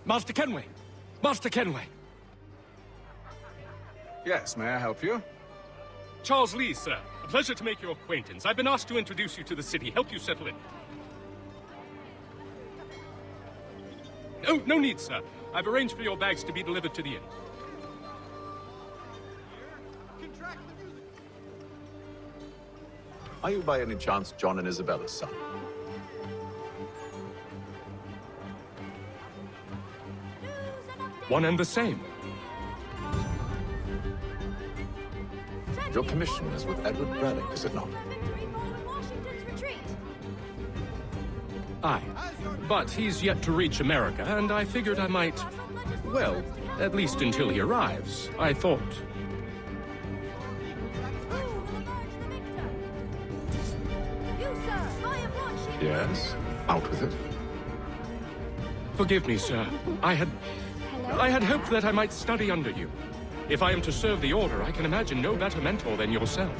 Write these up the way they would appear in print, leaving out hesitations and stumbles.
Master Kenway! Master Kenway! Yes, may I help you? Charles Lee, sir. A pleasure to make your acquaintance. I've been asked to introduce you to the city, help you settle in. Oh, no need, sir. I've arranged for your bags to be delivered to the inn. Are you by any chance John and Isabella's son? One and the same. Your commission is with Edward Braddock, is it not? Aye. But he's yet to reach America, and I figured I might... Well, at least until he arrives, I thought. Yes, out with it. Forgive me, sir. I had hoped that I might study under you. If I am to serve the Order, I can imagine no better mentor than yourself.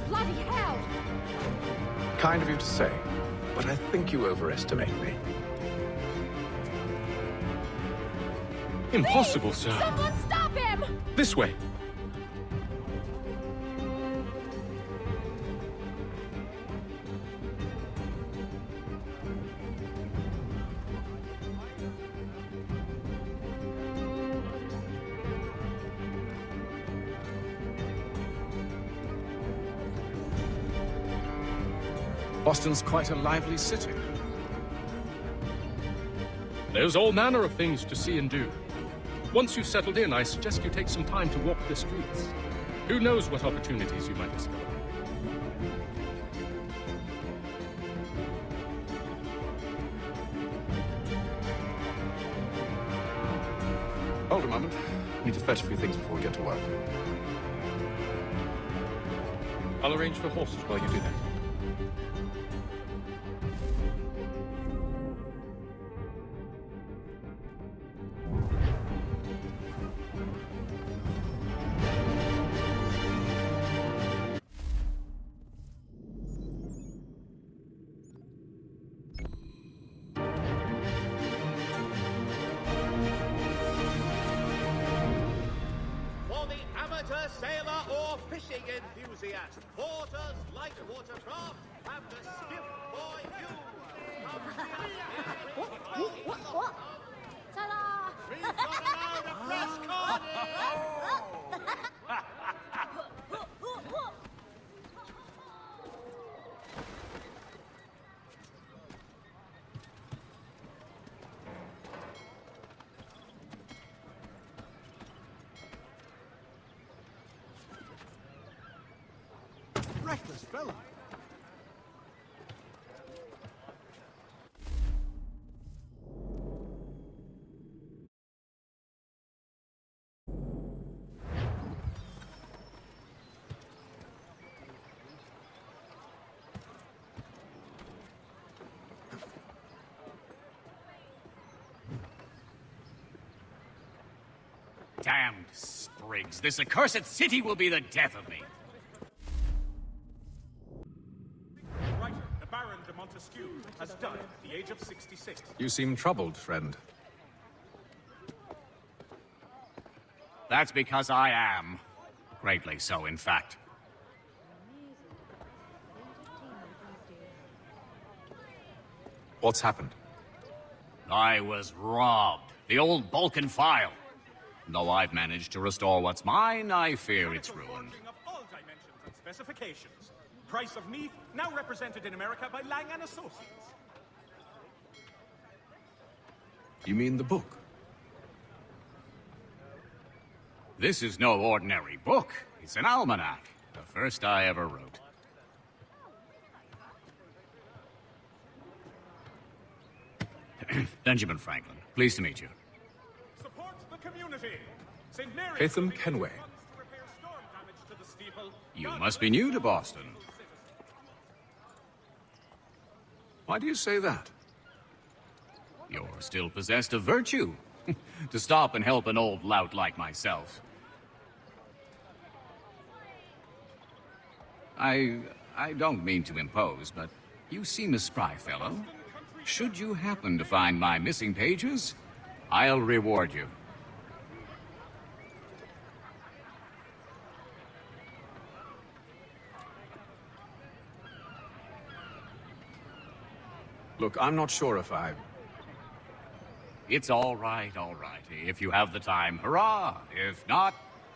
Bloody hell! Kind of you to say, but I think you overestimate me. Impossible, sir. Someone stop him! This way. Boston's quite a lively city. There's all manner of things to see and do. Once you've settled in, I suggest you take some time to walk the streets. Who knows what opportunities you might discover. Hold a moment. Need to fetch a few things before we get to work. I'll arrange for horses while you do that. Sailor or fishing enthusiast, porters, light watercraft, and the skiff boy What? Ta-da! We've got allowed a fresh card! Reckless fellow. Damned sprigs. This accursed city will be the death of me. Writer, the Baron de Montesquieu, has died at the age of 66. You seem troubled, friend. That's because I am. Greatly so, in fact. What's happened? I was robbed. The old Balkan file. Though I've managed to restore what's mine, I fear it's ruined. Forging of all dimensions and specifications. Price of Neath, now represented in America by Lang & Associates. You mean the book? This is no ordinary book. It's an almanac. The first I ever wrote. Benjamin Franklin. Pleased to meet you. Support the community. St. Mary's Haytham Kenway. funds to repair storm damage to the steeple. You must be new to Boston. Why do you say that? You're still possessed of virtue. To stop and help an old lout like myself. I don't mean to impose, but you seem a spry fellow. Should you happen to find my missing pages, I'll reward you. Look, I'm not sure if I... It's all right, all right. If you have the time, hurrah! If not,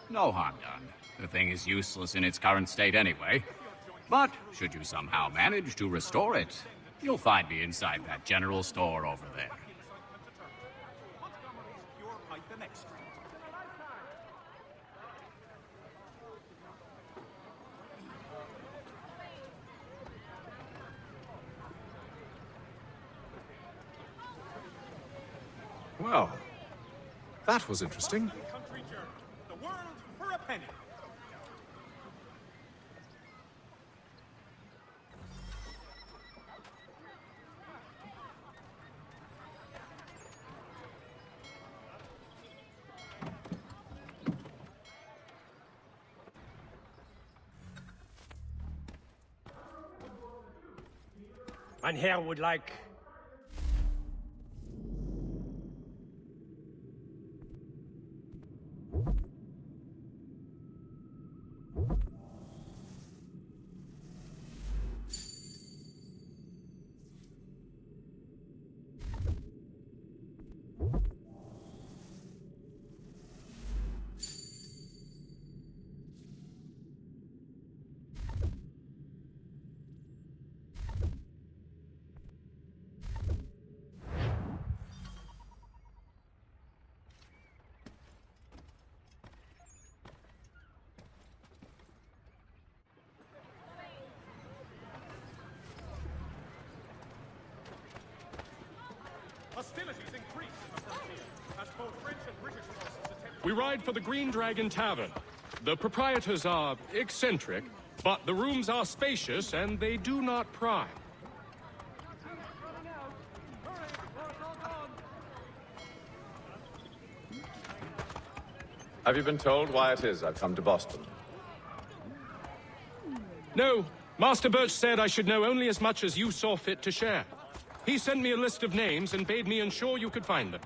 no harm done. The thing is useless in its current state anyway. But should you somehow manage to restore it, you'll find me inside that general store over there. Montgomery's Pure Pipe and Extract. Well, that was interesting. Country Journal. The world for a penny. Mein Herr would like... Hostilities increase in the frontier as both French and British forces attempt. We ride for the Green Dragon Tavern. The proprietors are eccentric, but the rooms are spacious and they do not pry. Have you been told why it is I've come to Boston? No, Master Birch said I should know only as much as you saw fit to share. He sent me a list of names and bade me ensure you could find them.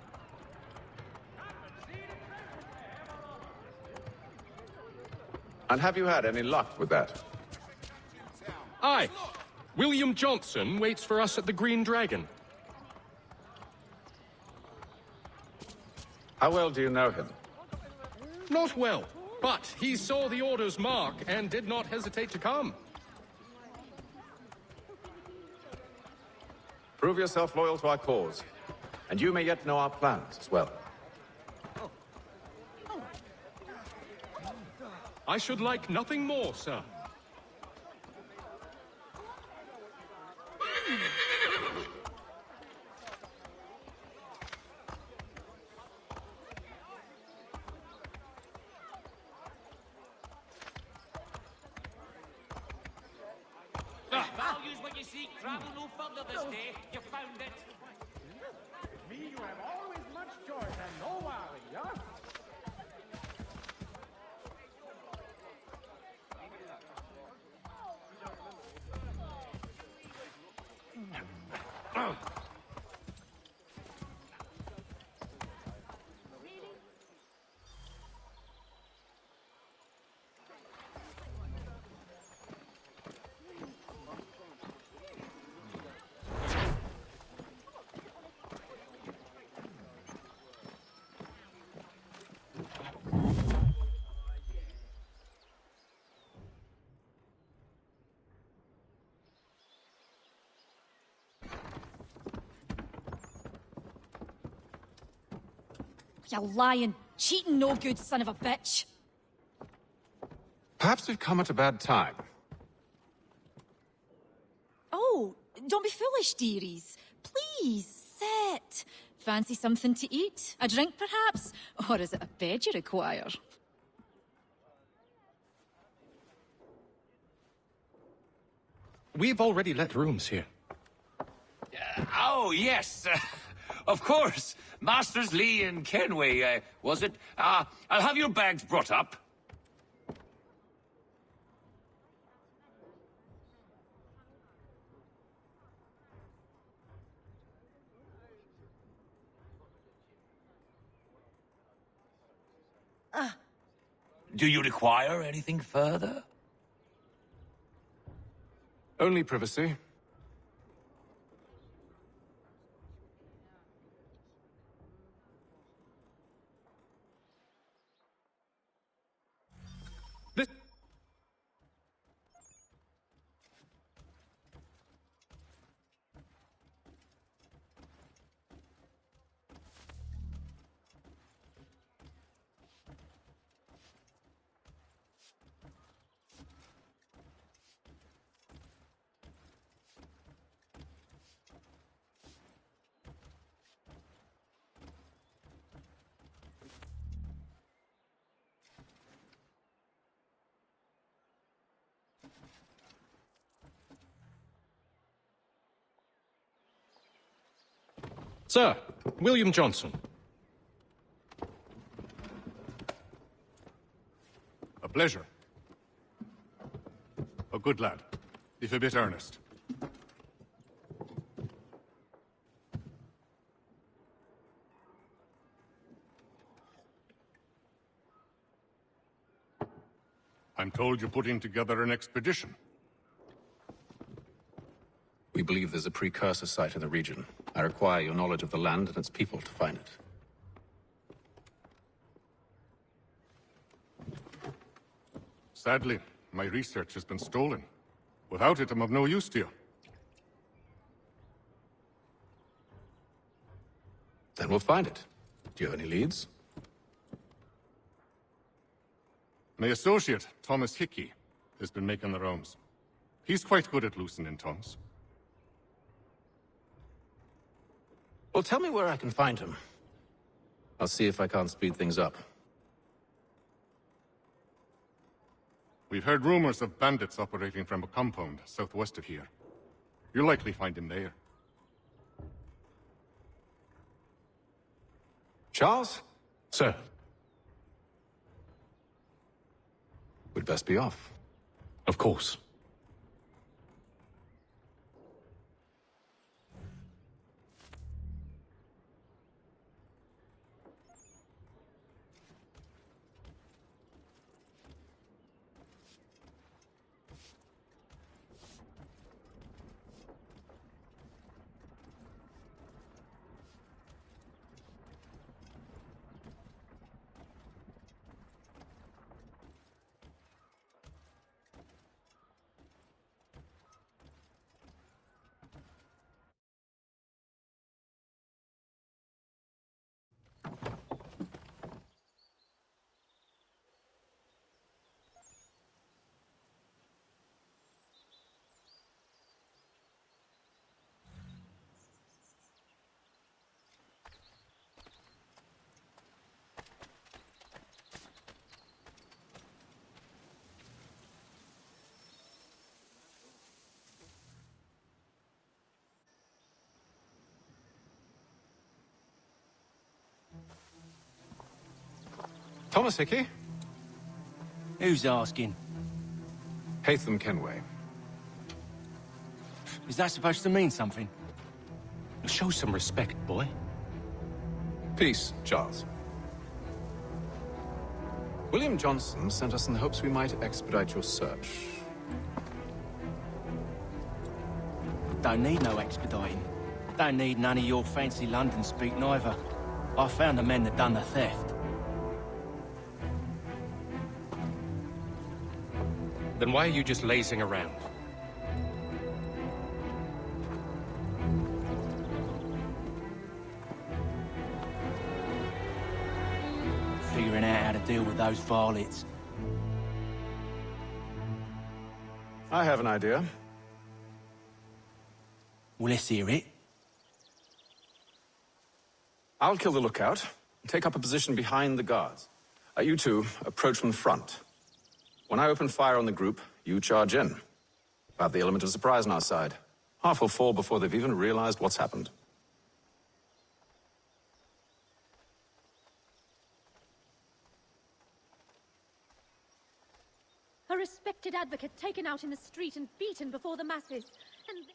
And have you had any luck with that? Aye. William Johnson waits for us at the Green Dragon. How well do you know him? Not well, but he saw the order's mark and did not hesitate to come. Prove yourself loyal to our cause, and you may yet know our plans as well. I should like nothing more, sir. Values what you seek, travel no further this day. You found it. Me, you have always much joy and no worry, yeah? You lying, cheating, no good son of a bitch. Perhaps we've come at a bad time. Oh, don't be foolish, dearies. Please, sit. Fancy something to eat? A drink, perhaps? Or is it a bed you require? We've already let rooms here. Oh, yes. Of course. Masters Lee and Kenway, was it? I'll have your bags brought up. Do you require anything further? Only privacy. This... Sir, William Johnson. A pleasure. A good lad, if a bit earnest. I'm told you're putting together an expedition. We believe there's a precursor site in the region. I require your knowledge of the land and its people to find it. Sadly, my research has been stolen. Without it, I'm of no use to you. Then we'll find it. Do you have any leads? My associate, Thomas Hickey, has been making the rounds. He's quite good at loosening tongues. Well, tell me where I can find him. I'll see if I can't speed things up. We've heard rumors of bandits operating from a compound southwest of here. You'll likely find him there. Charles? Sir. We'd best be off. Of course. Thomas Hickey? Who's asking? Haytham Kenway. Is that supposed to mean something? Show some respect, boy. Peace, Charles. William Johnson sent us in the hopes we might expedite your search. Don't need no expediting. Don't need none of your fancy London speak neither. I found the men that done the theft. Then why are you just lazing around? Figuring out how to deal with those varlets. I have an idea. Well, let's hear it. I'll kill the lookout and take up a position behind the guards. You two approach from the front. When I open fire on the group, you charge in. We'll have the element of surprise on our side. Half will fall before they've even realized what's happened. A respected advocate taken out in the street and beaten before the masses. And...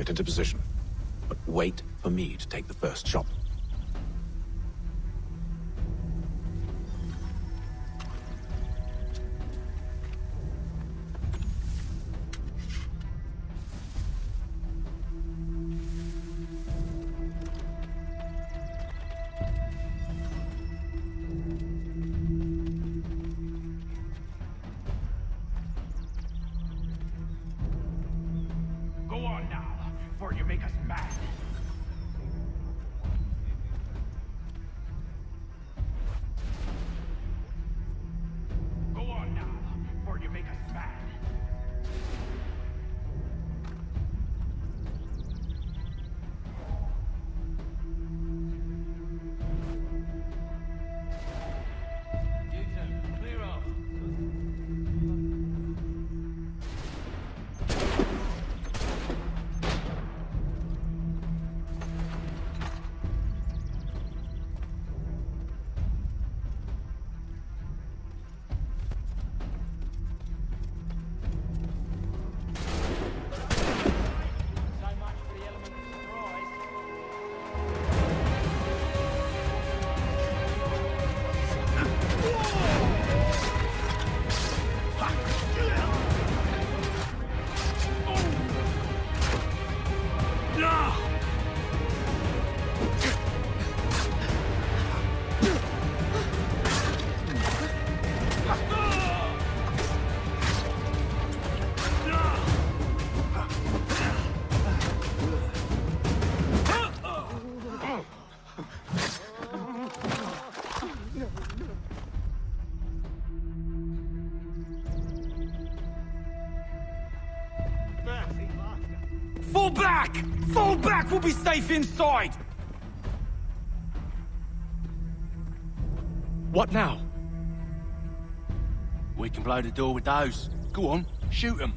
Get into position. But wait for me to take the first shot. Go on now, before you make us mad. Go on now, before you make us mad. You two, clear off. So much for the element of surprise. Fall back! Fall back! We'll be safe inside! What now? We can blow the door with those. Go on, shoot them.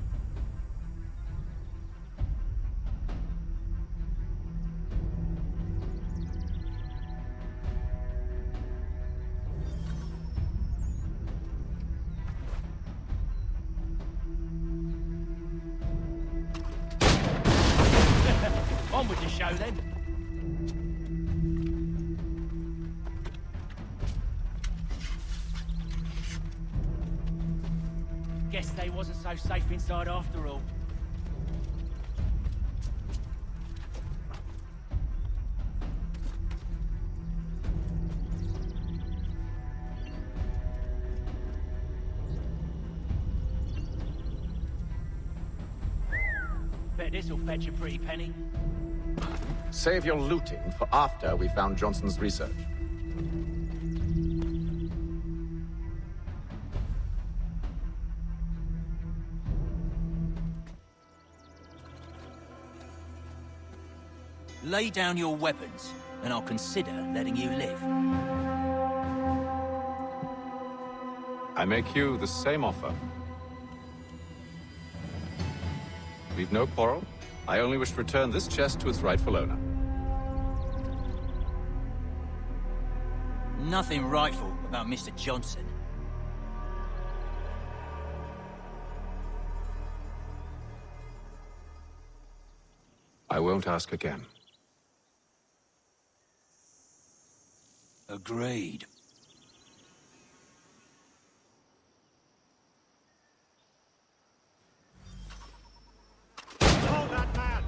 On with the show then. Guess they wasn't so safe inside after all. Bet this'll fetch a pretty penny. Save your looting for after we found Johnson's research. Lay down your weapons, and I'll consider letting you live. I make you the same offer. We've no quarrel. I only wish to return this chest to its rightful owner. Nothing rightful about Mr. Johnson. I won't ask again. Agreed. Hold that man!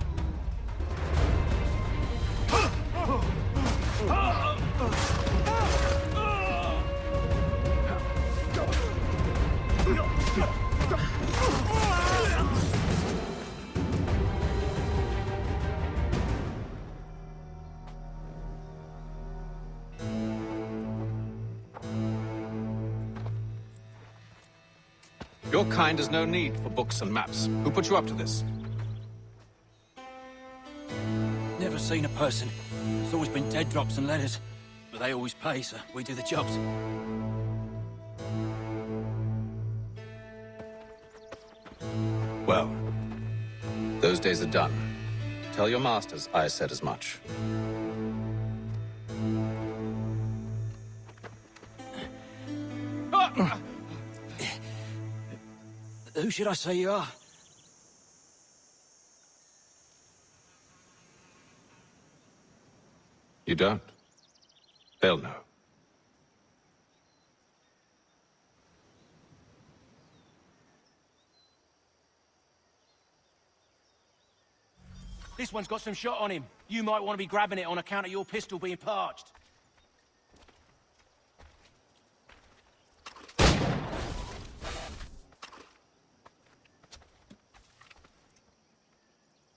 Your kind has no need for books and maps. Who put you up to this? Never seen a person. It's always been dead drops and letters. But they always pay, so we do the jobs. Well, those days are done. Tell your masters I said as much. Who should I say you are? You don't? They'll know. This one's got some shot on him. You might want to be grabbing it on account of your pistol being parched.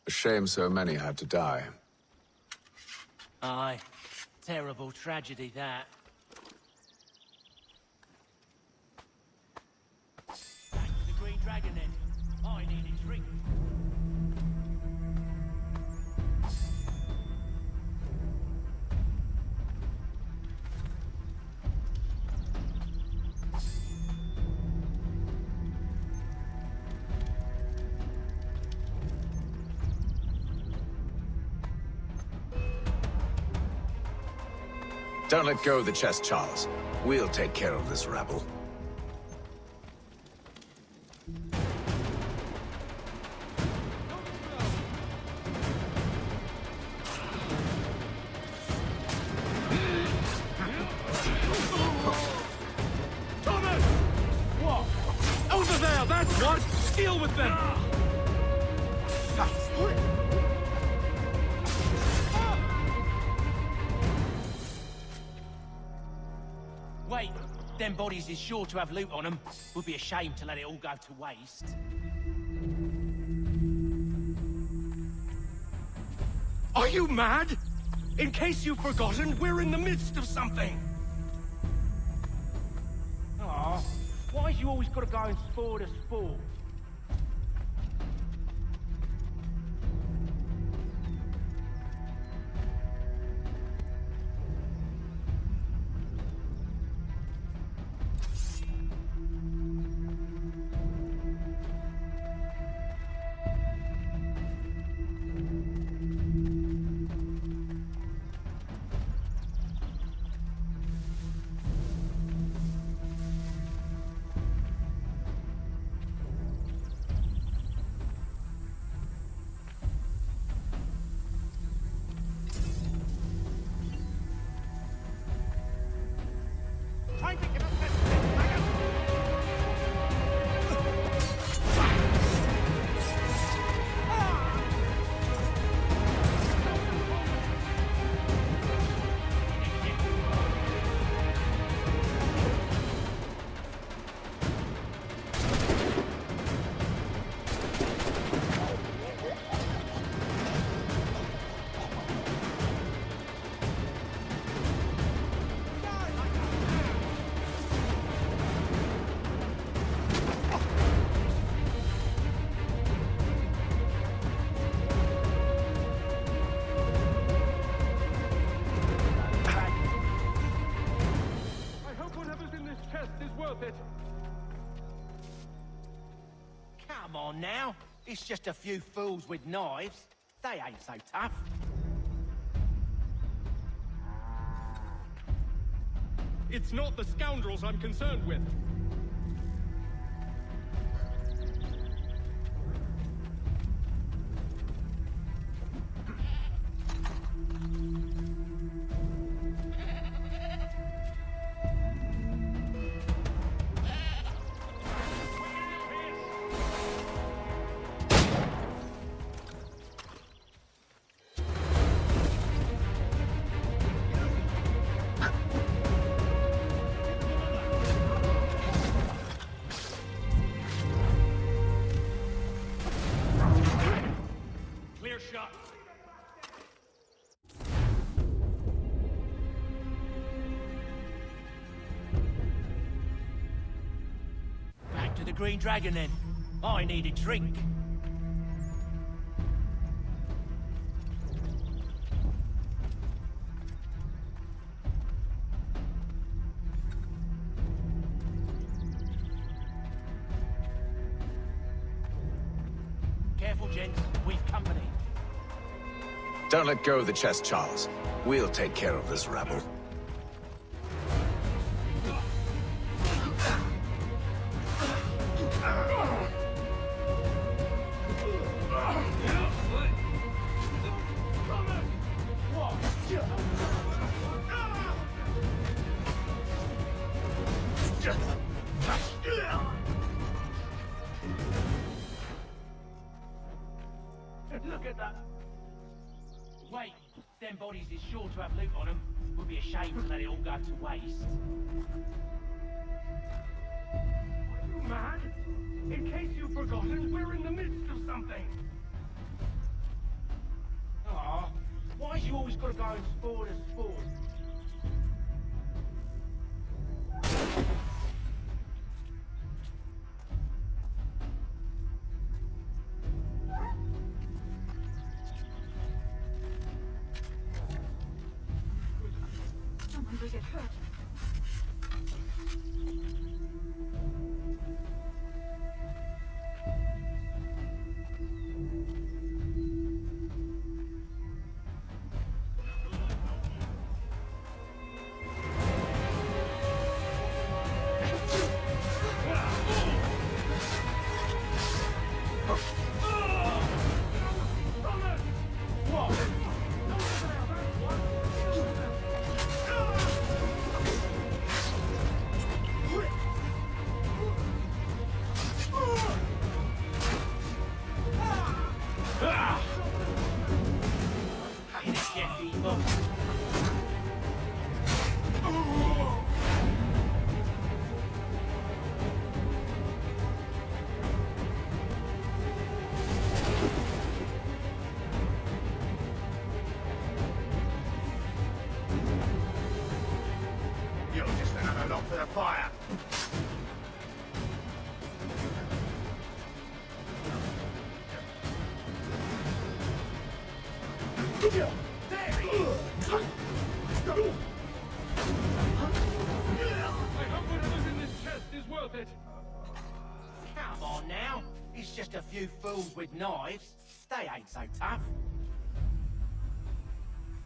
A shame so many had to die. Aye. Terrible tragedy, that. Back to the Green Dragon, then. I need a drink. Don't let go of the chest, Charles. We'll take care of this rabble. Thomas! What? Over there, that's what! Deal with them! Wait, them bodies is sure to have loot on them. Would be a shame to let it all go to waste. Are you mad? In case you've forgotten, we're in the midst of something! Aw, why's you always gotta go and spoil the sport? Try to get up that stairs. I hope whatever's in this chest is worth it. Come on now. It's just a few fools with knives. They ain't so tough. It's not the scoundrels I'm concerned with. Clear shot. Back to the Green Dragon, then. I need a drink. Careful, gents. We've company. Don't let go of the chest, Charles. We'll take care of this rabble. them bodies is sure to have loot on them. Would be a shame to let it all go to waste. Are you mad? In case you've forgotten, we're in the midst of something. Aw, why's you always gotta go and spoil the sport? Someone will get hurt. You're just another log for the fire. There he is! I hope whatever's in this chest is worth it. Come on now. It's just a few fools with knives. They ain't so tough.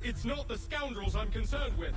It's not the scoundrels I'm concerned with.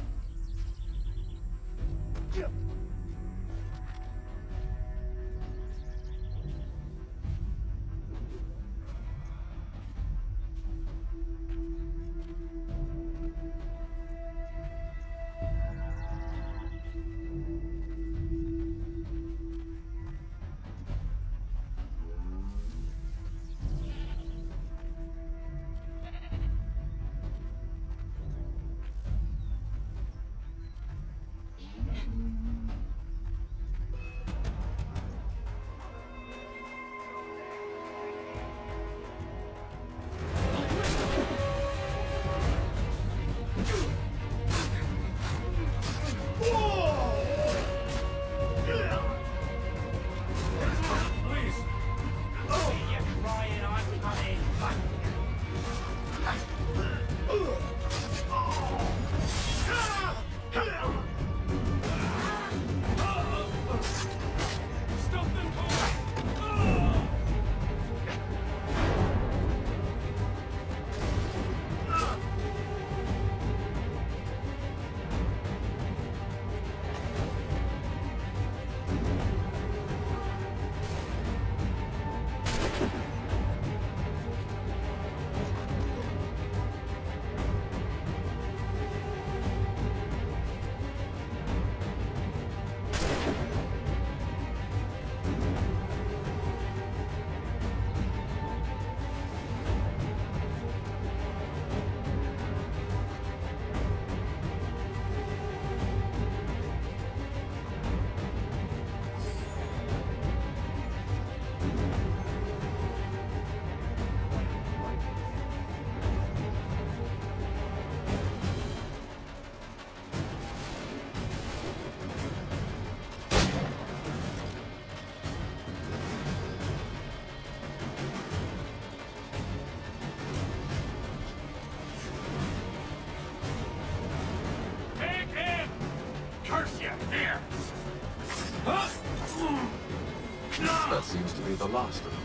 That seems to be the last of them.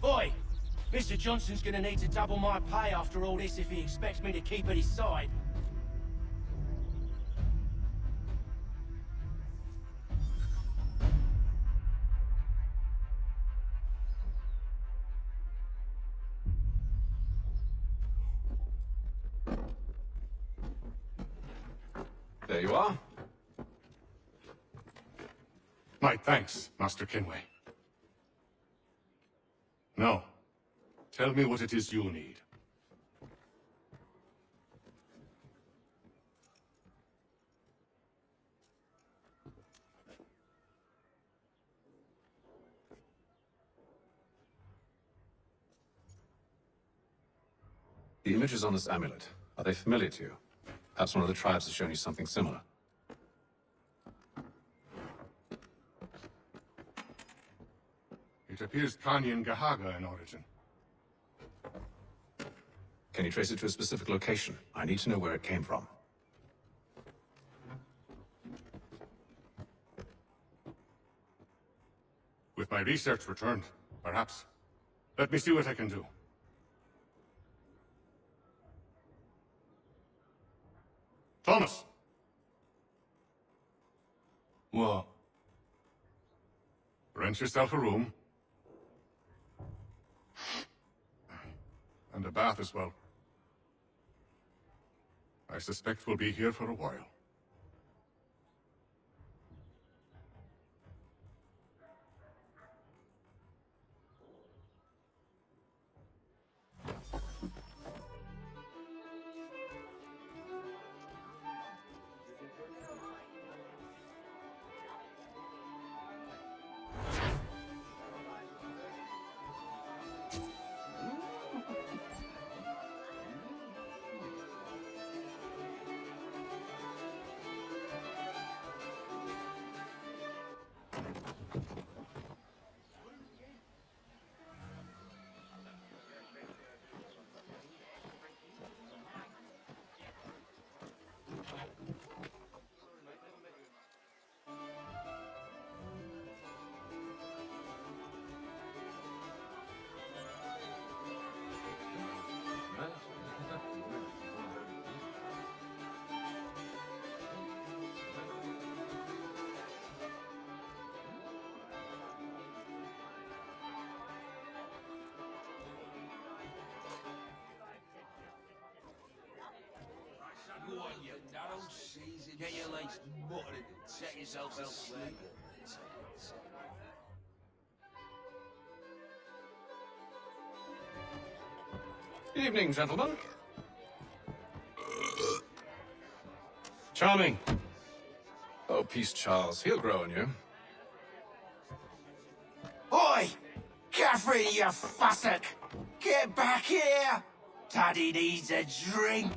Oi! Mr. Johnson's gonna need to double my pay after all this if he expects me to keep at his side. There you are. My thanks, Master Kenway. Now, tell me what it is you need. The images on this amulet, are they familiar to you? Perhaps one of the tribes has shown you something similar. It appears Kanyan Gahaga in origin. Can you trace it to a specific location? I need to know where it came from. With my research returned, perhaps. Let me see what I can do. Thomas! What? Rent yourself a room. And a bath as well. I suspect we'll be here for a while. Get your legs buttered and set yourself asleep. Evening, gentlemen. Charming. Oh, peace, Charles. He'll grow on you. Oi! Catherine, you fussock! Get back here! Daddy needs a drink!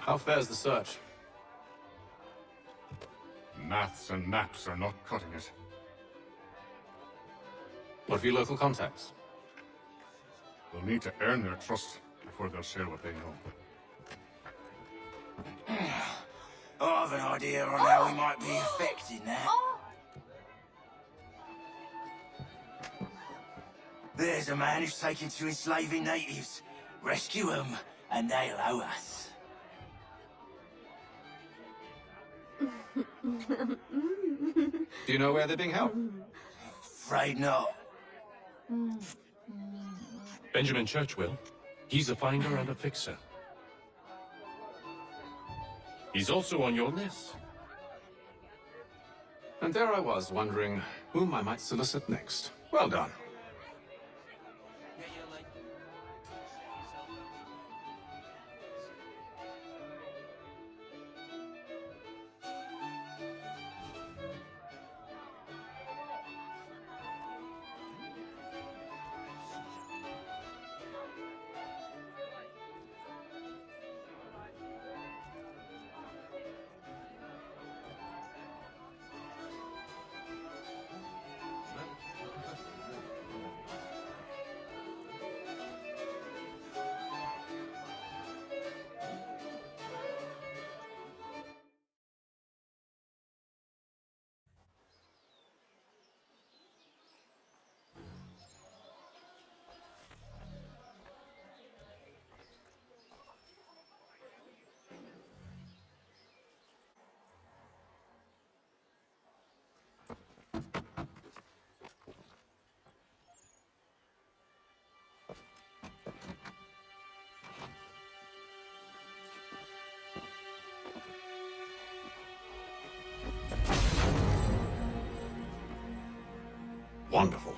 How fares the search? Maths and maps are not cutting it. What of your local contacts? We'll need to earn their trust before they'll share what they know. I have an idea on how we might be affecting that. There's a man who's taken to enslaving natives. Rescue them, and they'll owe us. Do you know where they're being held? Afraid not. Benjamin Churchwill. He's a finder and a fixer. He's also on your list. And there I was, wondering whom I might solicit next. Well done. Wonderful.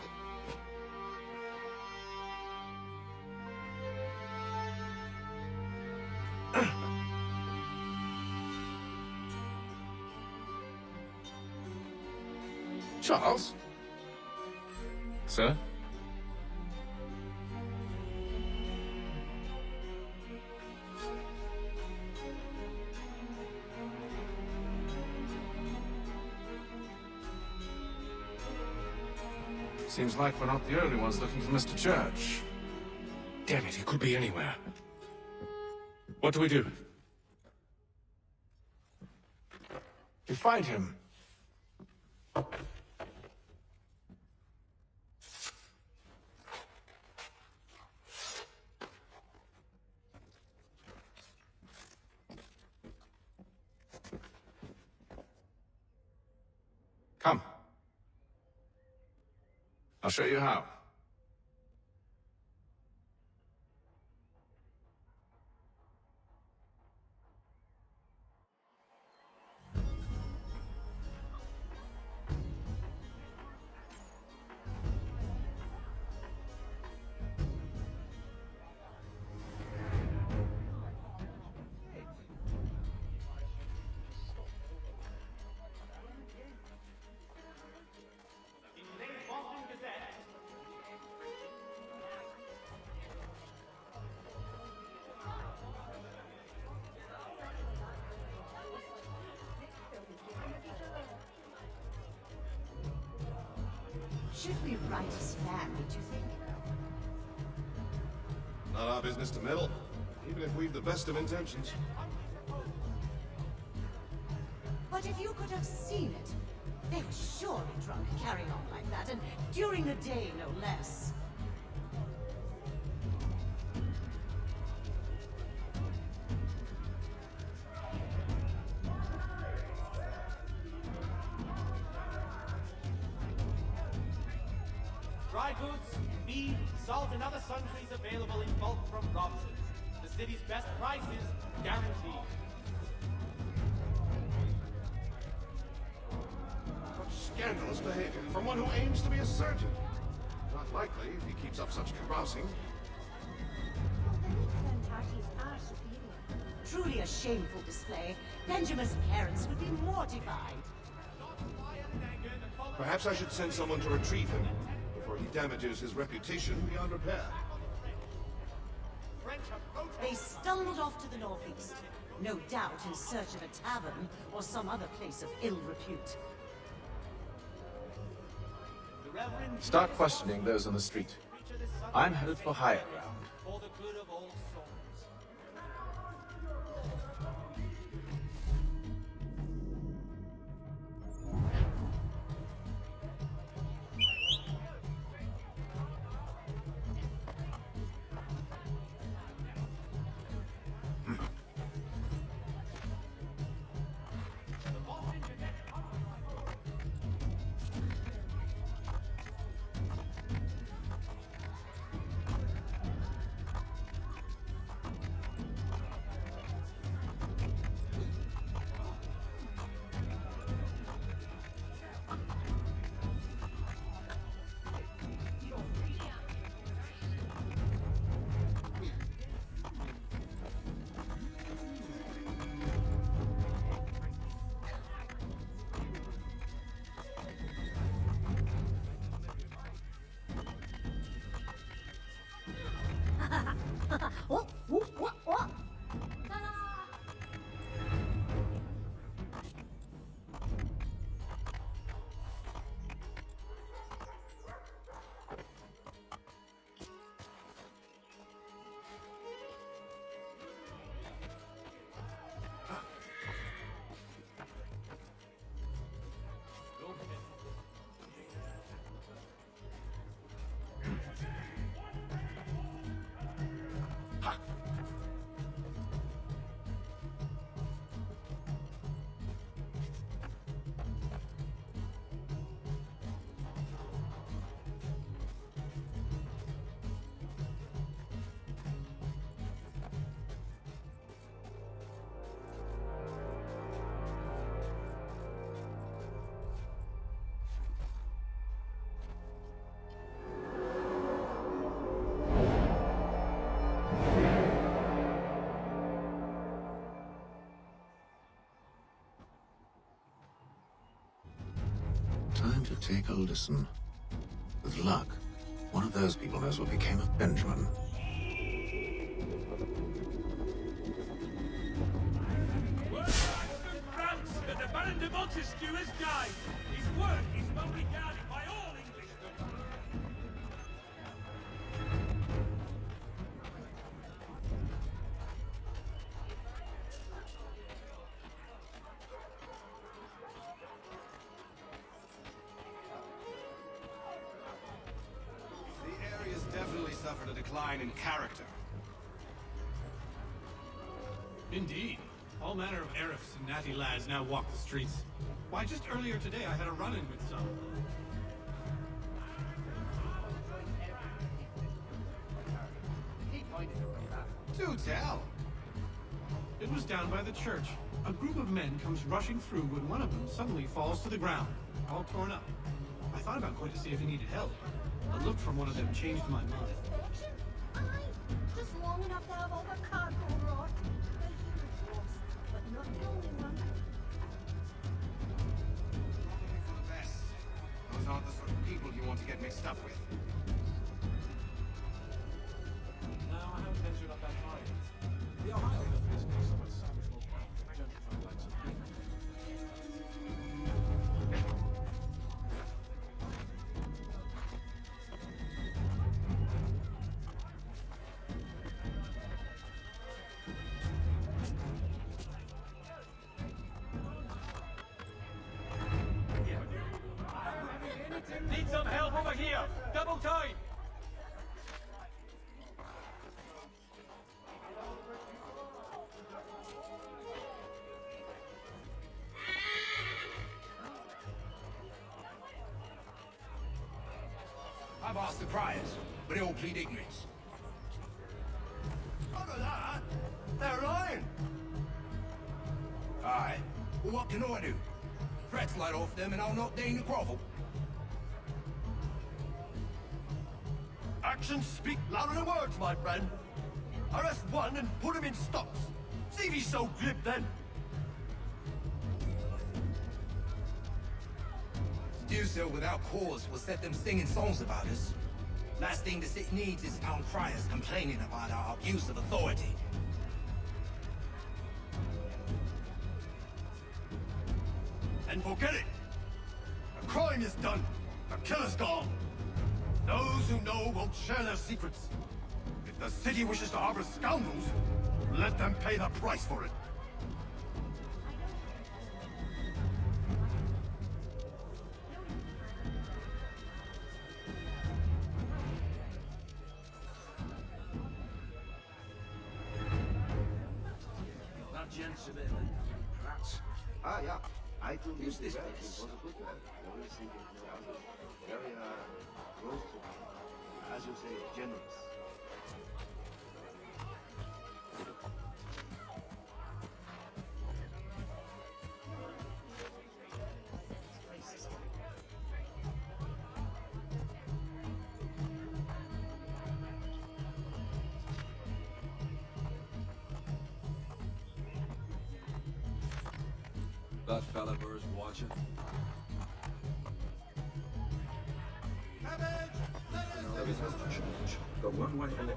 Charles? Sir? Seems like we're not the only ones looking for Mr. Church. Damn it, he could be anywhere. What do we do? We find him. Come. I'll show you how. Should we write his family, do you think? Not our business to meddle, even if we've the best of intentions. But if you could have seen it, they were surely drunk carrying on like that, and during the day, no less. Dry goods, feed, salt, and other sundries available in bulk from Robson's. The city's best prices, guaranteed. Such scandalous behavior from one who aims to be a surgeon. Not likely if he keeps up such carousing. Truly a shameful display. Benjamin's parents would be mortified. Perhaps I should send someone to retrieve him before he damages his reputation beyond repair. They stumbled off to the northeast, no doubt in search of a tavern or some other place of ill repute. Start questioning those on the street. I'm headed for higher ground. For the good of all souls. to take a listen. With luck, one of those people knows what became of Benjamin. France and the Baron de Montesquieu has died. His work is well regarded by all Englishmen. The area's definitely suffered a decline in character. Indeed. All manner of Arifs and natty lads now walk the streets. Why, just earlier today I had a run-in with some. Do tell! It was down by the church. A group of men comes rushing through when one of them suddenly falls to the ground, all torn up. I thought about going to see if he needed help. A look from one of them changed my mind. Just long enough to have all the cargo brought. But not the only one. For the best. Those aren't the sort of people you want to get mixed up with. No, I haven't ventured up that far yet. The Ohio River is not so much savage or gentrified like some people. Need some help over here! Double time! I've asked the criers, but they all plead ignorance. Look at that! They're lying! Aye. Well, what can I do? Threats light off them and I'll not deign to grovel. Actions speak louder than words, my friend. Arrest one and put him in stocks. See if he's so glib then. To do so without cause will set them singing songs about us. Last thing the city needs is town criers complaining about our abuse of authority. And forget it. The crime is done. The killer's gone. Those who know won't share their secrets. If the city wishes to harbor scoundrels, let them pay the price for it. That gent's a bit of a rat. Ah, yeah. I do Who's this place? was a good man. Always thinking very close to, as you say, generous. That fella Burr's watching. Everything has to change. Go one way or another.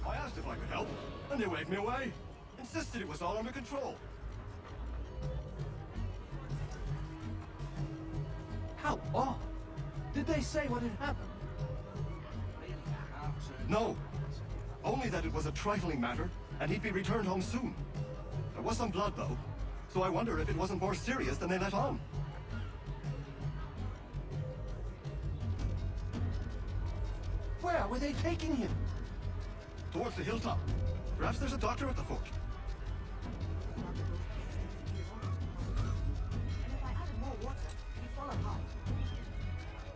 I asked if I could help, and they waved me away. Insisted it was all under control. How odd. Did they say what had happened? No. Only that it was a trifling matter, and he'd be returned home soon. There was some blood, though, so I wonder if it wasn't more serious than they let on. Where were they taking him? Towards the hilltop. Perhaps there's a doctor at the fort.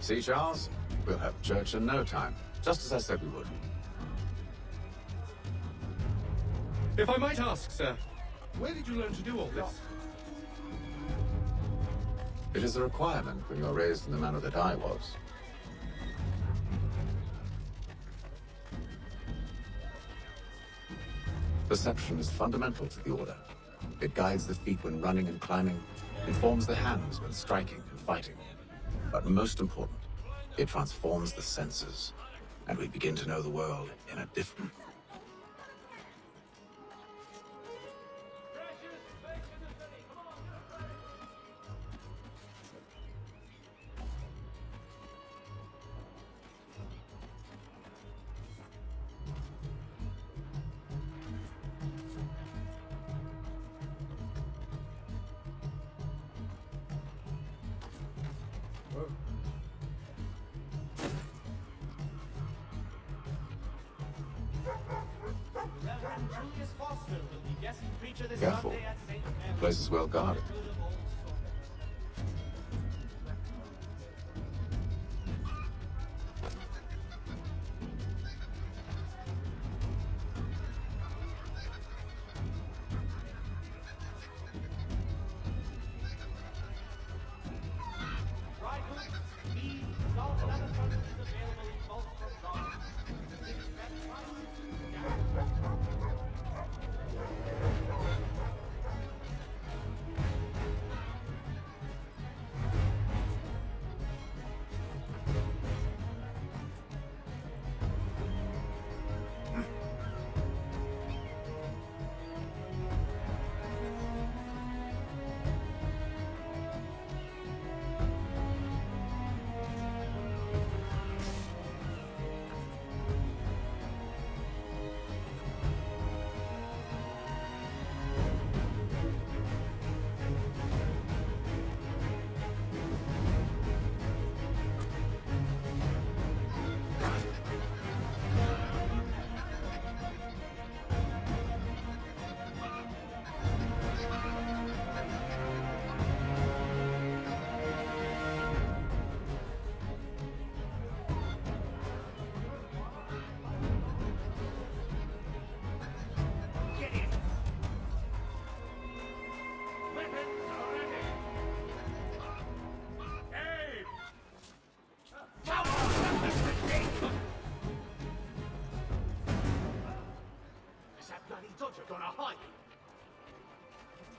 See, Charles? We'll have church in no time, just as I said we would. If I might ask, sir, where did you learn to do all this? It is a requirement when you are raised in the manner that I was. Perception is fundamental to the Order. It guides the feet when running and climbing, informs the hands when striking and fighting. But most important, it transforms the senses, and we begin to know the world in a different... Careful. The place is well guarded.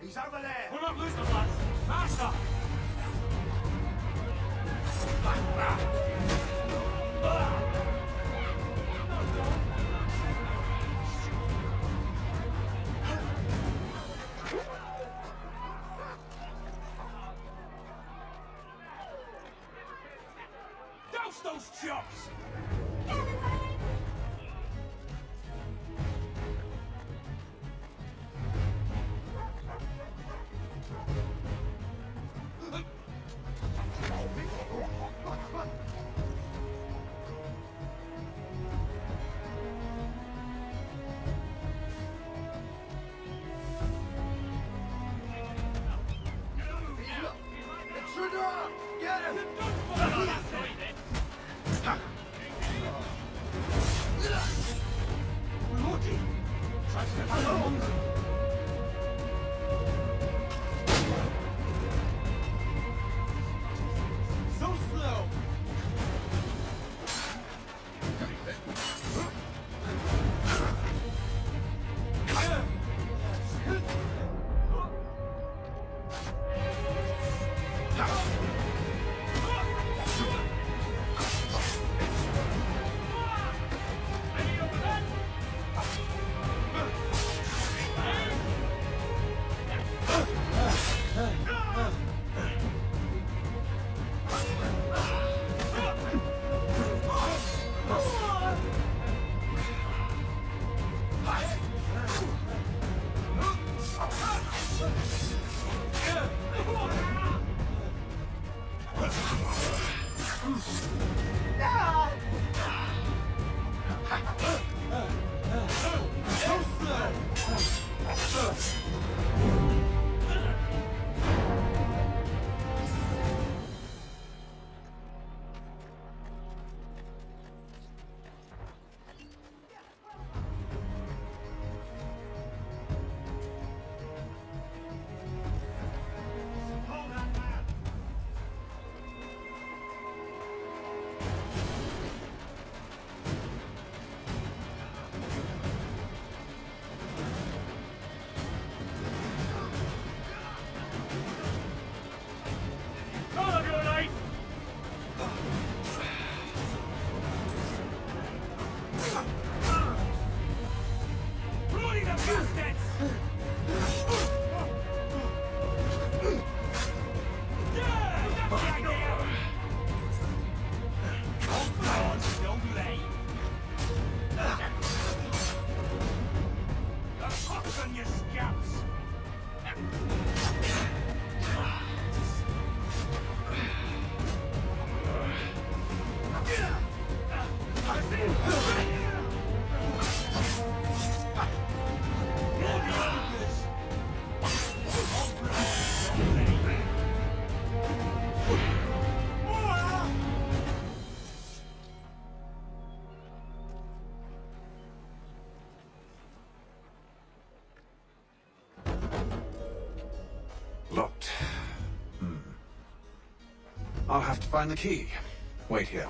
He's over there! We're not losing, lads! Faster! Douse those chops! gaps. Locked. I'll have to find the key. Wait here.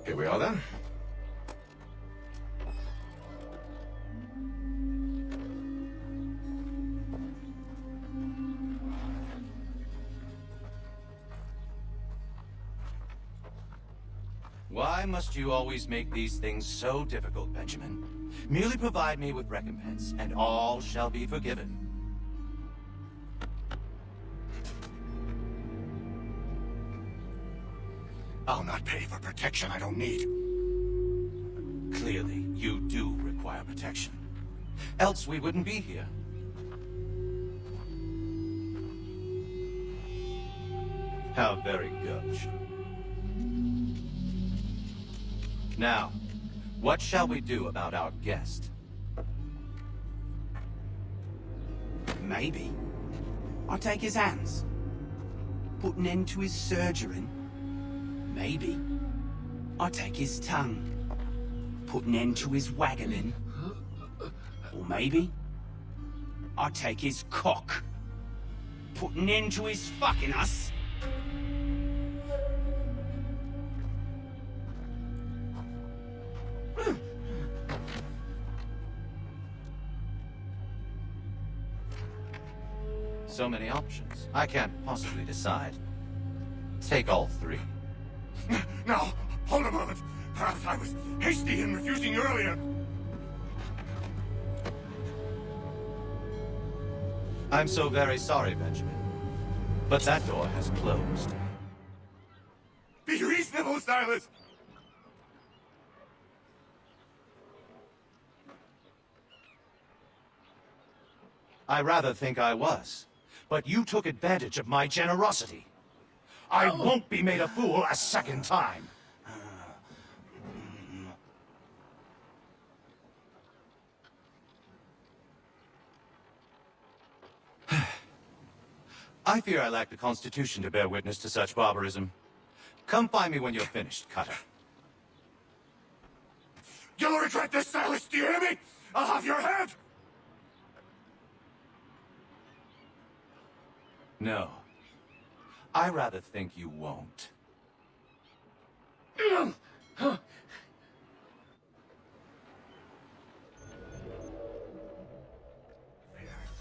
Here we are then. Why must you always make these things so difficult, Benjamin? Merely provide me with recompense, and all shall be forgiven. I'll not pay for protection I don't need. Clearly, you do require protection. Else we wouldn't be here. How very gauche. Now, what shall we do about our guest? Maybe. I'll take his hands. Put an end to his surgery. Maybe. I'll take his tongue. Put an end to his waggling. Or maybe. I'll take his cock. Put an end to his fucking us. So many options. I can't possibly decide. Take all three. Now, hold a moment. Perhaps I was hasty in refusing earlier. I'm so very sorry, Benjamin. But that door has closed. Be reasonable, Silas! I rather think I was. But you took advantage of my generosity. I won't be made a fool a second time. I fear I lack the constitution to bear witness to such barbarism. Come find me when you're finished, Cutter. You'll regret this, Silas, do you hear me? I'll have your head! No. I rather think you won't. Parents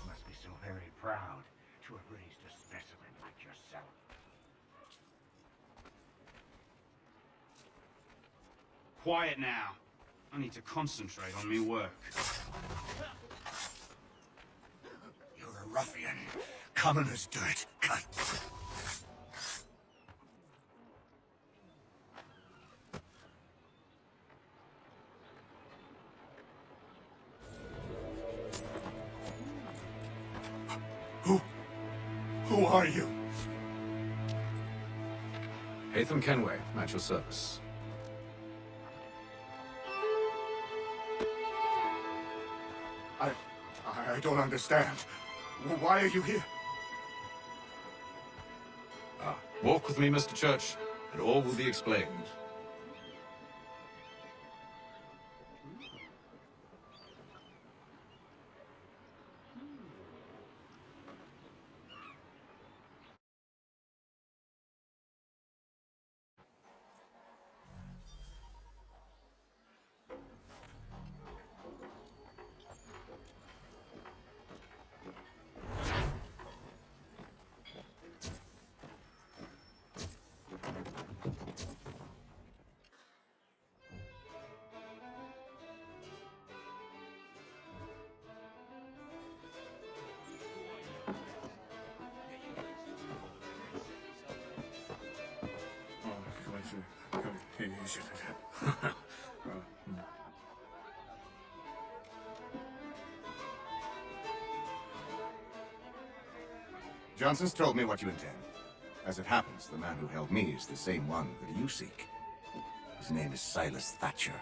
must be so very proud to have raised a specimen like yourself. Quiet now. I need to concentrate on me work. You're a ruffian. Commoners do it. Cut. Who are you? Hatham Kenway, at your service. I don't understand. Why are you here? Walk with me, Mr. Church, and all will be explained. Johnson's told me what you intend. As it happens, the man who held me is the same one that you seek. His name is Silas Thatcher.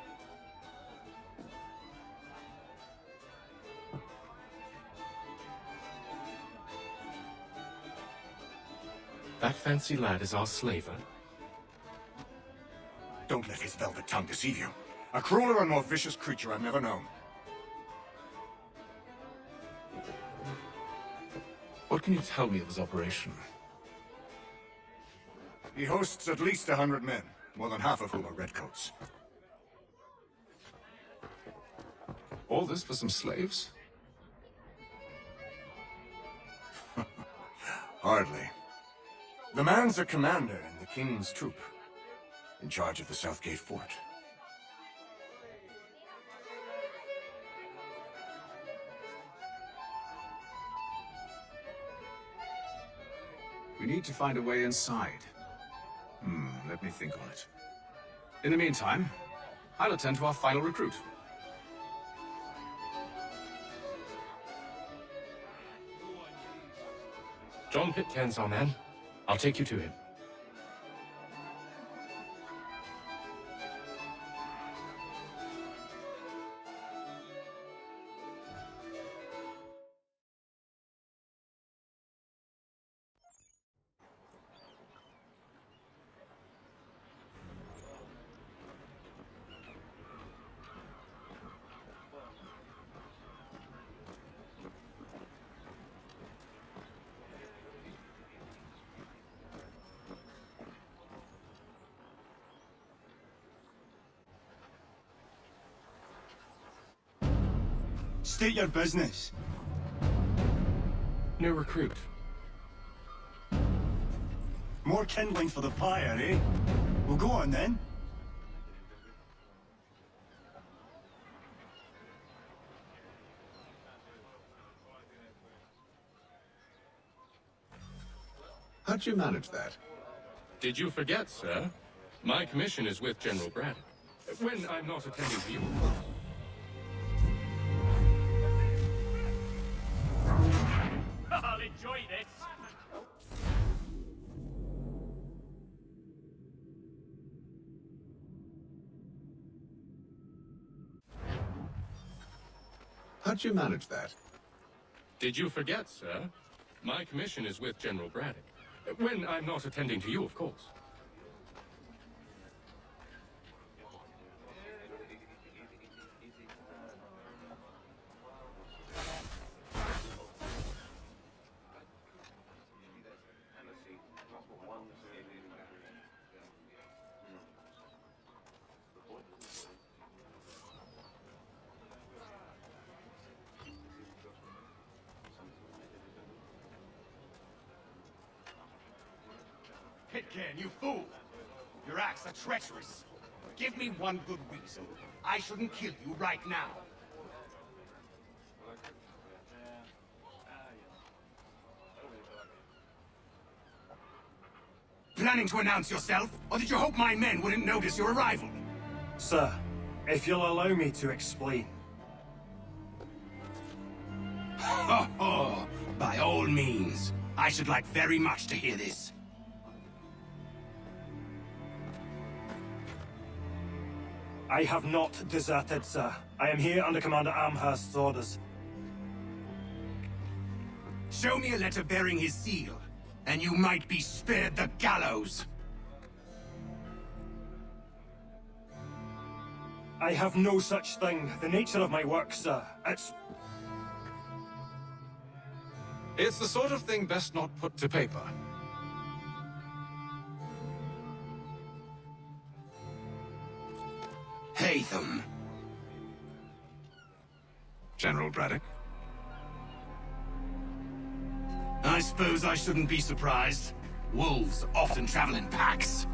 That fancy lad is our slaver. Don't let his velvet tongue deceive you. A crueler and more vicious creature I've never known. What can you tell me of his operation? He hosts at least 100 men, more than half of whom are redcoats. All this for some slaves? Hardly. The man's a commander in the King's troop, in charge of the Southgate Fort. We need to find a way inside. Let me think on it. In the meantime, I'll attend to our final recruit. John Pitcairn's our man. I'll take you to him. State your business. New recruit. More kindling for the pyre, eh? Well, go on then. How'd you manage that? Did you forget, sir? My commission is with General Braddock. When I'm not attending to you. I'll enjoy this. How'd you manage that? Did you forget, sir? My commission is with General Braddock. When I'm not attending to you, of course. Pitcairn, you fool! Your acts are treacherous. Give me one good reason. I shouldn't kill you right now. Planning to announce yourself? Or did you hope my men wouldn't notice your arrival? Sir, if you'll allow me to explain. Ho ho! By all means. I should like very much to hear this. I have not deserted, sir. I am here under Commander Amherst's orders. Show me a letter bearing his seal, and you might be spared the gallows. I have no such thing. The nature of my work, sir, It's the sort of thing best not put to paper. Hatham. General Braddock? I suppose I shouldn't be surprised. Wolves often travel in packs.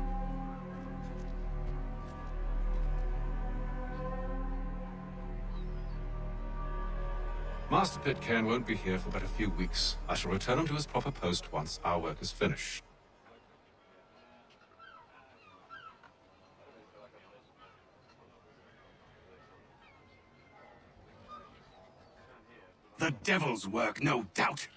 Master Pitcairn won't be here for but a few weeks. I shall return him to his proper post once our work is finished. The devil's work, no doubt.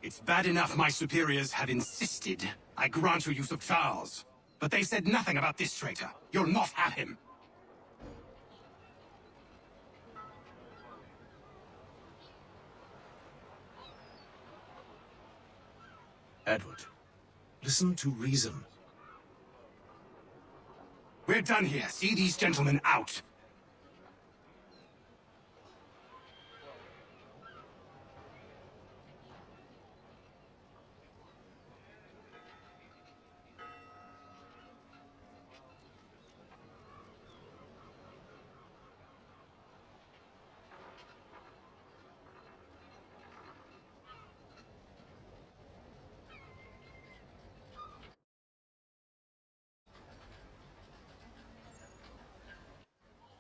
It's bad enough my superiors have insisted I grant you use of Charles. But they said nothing about this traitor. You'll not have him. Edward, listen to reason. We're done here. See these gentlemen out.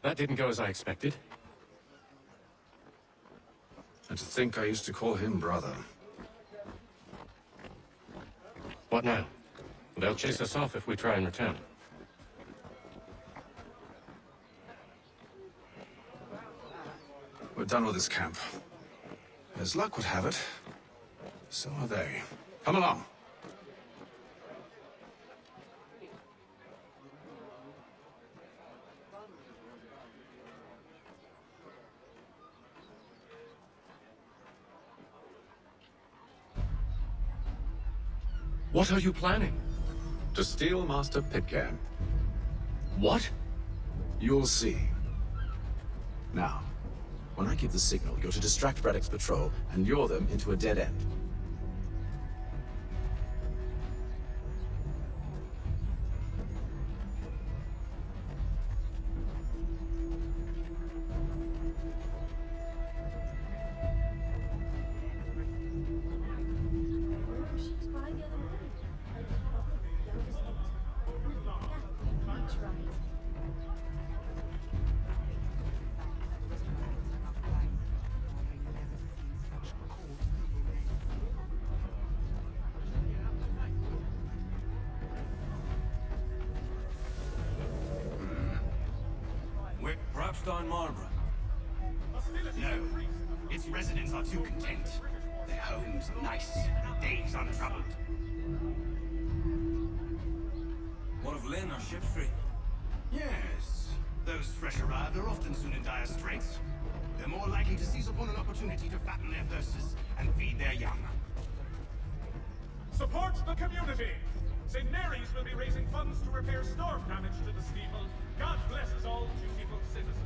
That didn't go as I expected. And to think I used to call him brother. What now? They'll chase us off if we try and return. We're done with this camp. As luck would have it, so are they. Come along. What are you planning? To steal Master Pitcairn. What? You'll see. Now, when I give the signal, you're to distract Braddock's patrol and lure them into a dead end. Stone Marlborough? No. Its residents are too content. Their homes are nice, their days untroubled. What of Lynn or Ship Street? Yes. Those fresh arrived are often soon in dire straits. They're more likely to seize upon an opportunity to fatten their purses and feed their young. Support the community! St. Mary's will be raising funds to repair storm damage to the steeple. God blesses all dutiful citizens.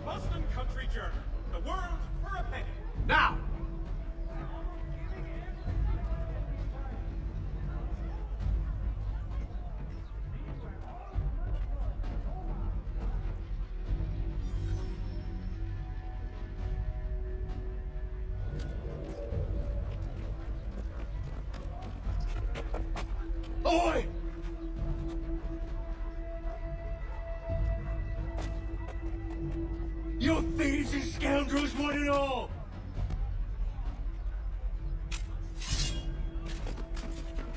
Boston Country Journal. The world for a penny. Now! Oi! You thieves and scoundrels, one and all!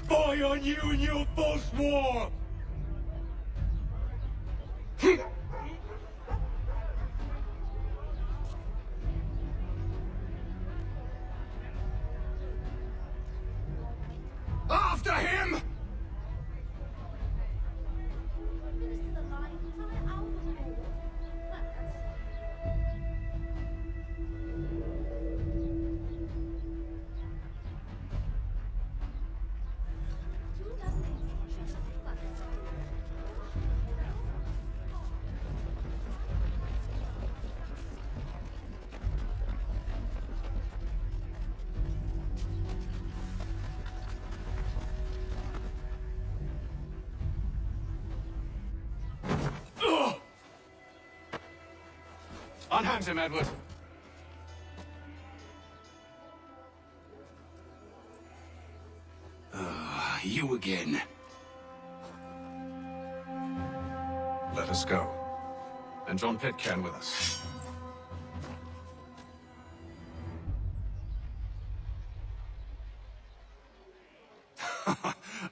Fie on you and your false war! After him! Unhand him, Edward. You again. Let us go. And John Pitcairn with us.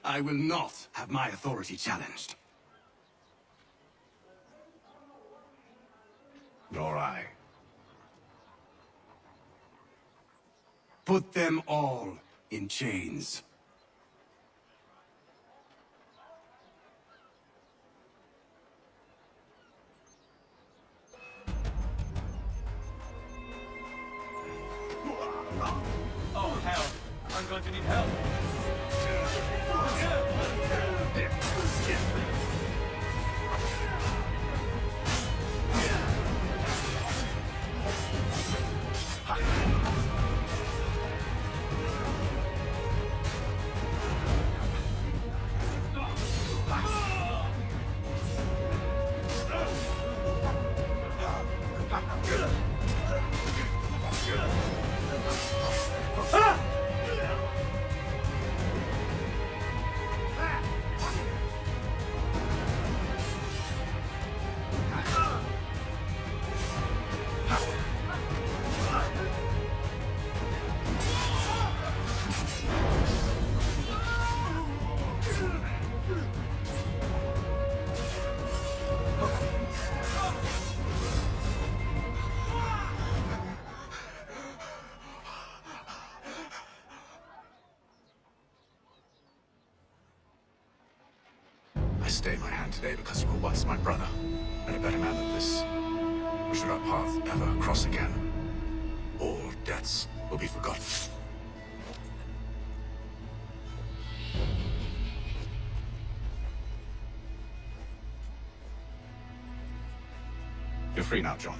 I will not have my authority challenged. Nor I. Put them all in chains. Oh, hell. I'm going to need help. stay my hand today because you were once my brother, and a better man than this. Or should our path ever cross again, all debts will be forgotten. You're free now, John.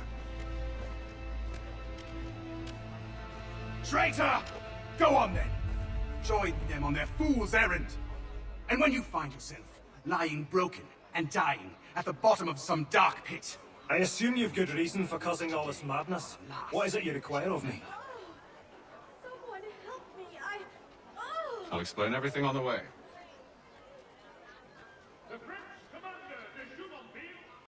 Traitor! Go on then! Join them on their fool's errand! And when you find yourself lying broken and dying at the bottom of some dark pit, I assume you've good reason for causing all this madness. What is it you require of me? Someone help me, I'll explain everything on the way.